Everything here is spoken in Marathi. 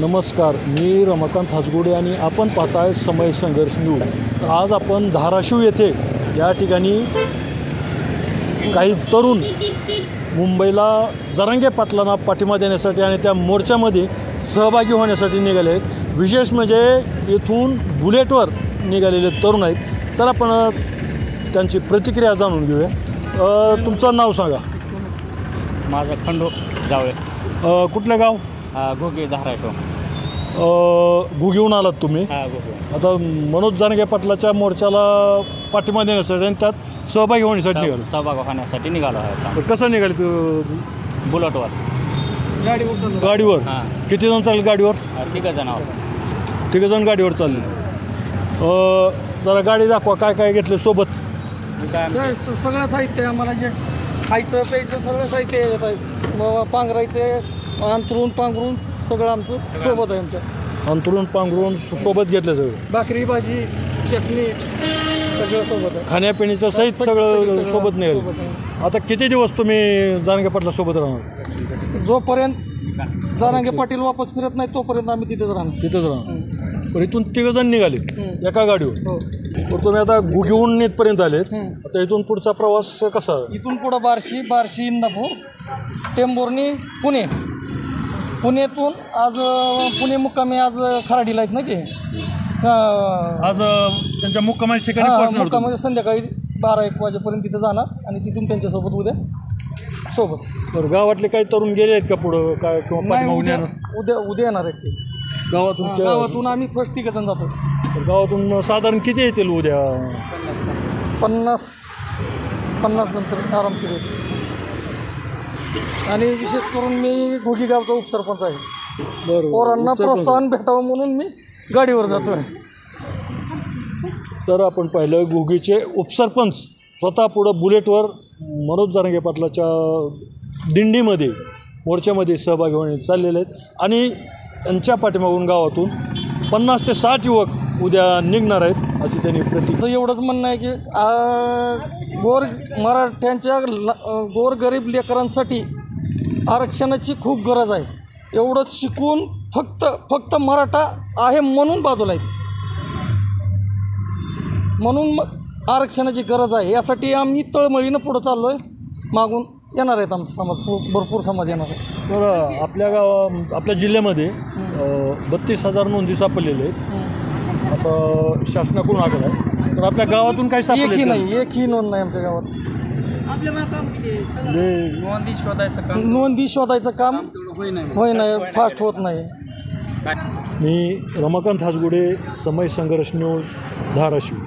नमस्कार, मी रमाकांत हाजगुडे आणि आपण पाहताय समय संघर्ष न्यूज। आज आपण धाराशिव येथे या ठिकाणी काही तरुण मुंबईला जरांगे पाटलांना पाठिंबा देण्यासाठी आणि त्या मोर्चामध्ये सहभागी होण्यासाठी निघाले आहेत। विशेष म्हणजे इथून बुलेटवर निघालेले तरुण आहेत। तर आपण त्यांची प्रतिक्रिया जाणून घेऊया। तुमचं नाव सांगा। माझं खंडू जावळे। कुठलं गाव? घोगी धाराशिव। घोगीहून आलात तुम्ही? घोगी। आता मनोज जरांगे पाटलाच्या मोर्चाला पाठिंबा देण्यासाठी आणि त्यात सहभागी होण्यासाठी निघालो। सहभागी होण्यासाठी निघालो आहे। कसं निघाले तू? बुलेटवर। गाडीवर? किती जण चालले गाडीवर? 3 जण। 3 जण गाडीवर चालले। जरा गाडी दाखवा, काय काय घेतलं सोबत? सगळं साहित्य आम्हाला, जे खायचं प्यायचं सगळं साहित्य येत आहे। पांघरायचे, अंतरून पांघरून सगळं आमचं सोबत आहे। आमच्या अंतरून पांघरून सोबत घेतलं सगळं, भाकरी भाजी चटणी सगळं सोबत आहे। खाण्यापिण्याचं सहित सगळं सोबत निघालं। आता किती दिवस तुम्ही जरांगे पाटला सोबत राहणार? जोपर्यंत जरांगे पाटील वापस फिरत नाही तोपर्यंत आम्ही तिथेच राहणार। तिथंच राहणार। पण इथून 3 जण निघाले एका गाडीवर। हो। तर तुम्ही आता घोगीहून इथपर्यंत आलेत। आता इथून पुढचा प्रवास कसा? इथून पुढं बार्शी इंदापूर टेंभुर्णी पुणे, पुण्यातून आज पुणे मुक्कामी आज खराडीला आहेत ना ते। आज त्यांच्या मुक्कामाच्या ठिकाणी पोहोचणार? मुक्कामी संध्याकाळी 12-1 वाजेपर्यंत तिथं जाणार आणि तिथून त्यांच्यासोबत उद्या सोबत। बरं, गावातले काही तरुण गेले आहेत का पुढं काय किंवा उद्या येणार आहेत ते गावातून आम्ही फर्स्ट 3 जण जातो। गावातून साधारण किती येतील उद्या? 50 नंतर आरामशीर येते। आणि विशेष करून मी घोगी गावचा उपसरपंच आहे। बरोबर, पोरांना प्रोत्साहन भेटावं म्हणून मी गाडीवर जातो आहे। तर आपण पाहिलं घोगीचे उपसरपंच स्वतः पुढं बुलेटवर मनोज जरांगे पाटलाच्या दिंडीमध्ये मोर्चामध्ये सहभागी होणे चाललेले आहेत आणि त्यांच्या पाठीमागून गावातून 50 ते 60 युवक उद्या निघणार आहेत अशी त्यांनी प्रतिक्रिया। एवढंच म्हणणं आहे की मराठ्यांच्या गोरगरीब लेकरांसाठी आरक्षणाची खूप गरज आहे। एवढंच शिकून फक्त मराठा आहे म्हणून बाजूला आहेत, म्हणून आरक्षणाची गरज आहे। यासाठी आम्ही तळमळीनं पुढं चाललो आहे। मागून येणार आहेत आमचा समाज, भरपूर समाज येणार आहे। तर आपल्या जिल्ह्यामध्ये 32,000 नोंदी सापडलेले आहेत असं शासनाकडून आकडा आहे। तर आपल्या गावातून काय सापडले? एकही नोंद नाही आमच्या गावात। नोंदी शोधायचं काम होय नाही, फास्ट होत नाही। मी रमाकांत हाजगुडे, समय संघर्ष न्यूज, धाराशिव।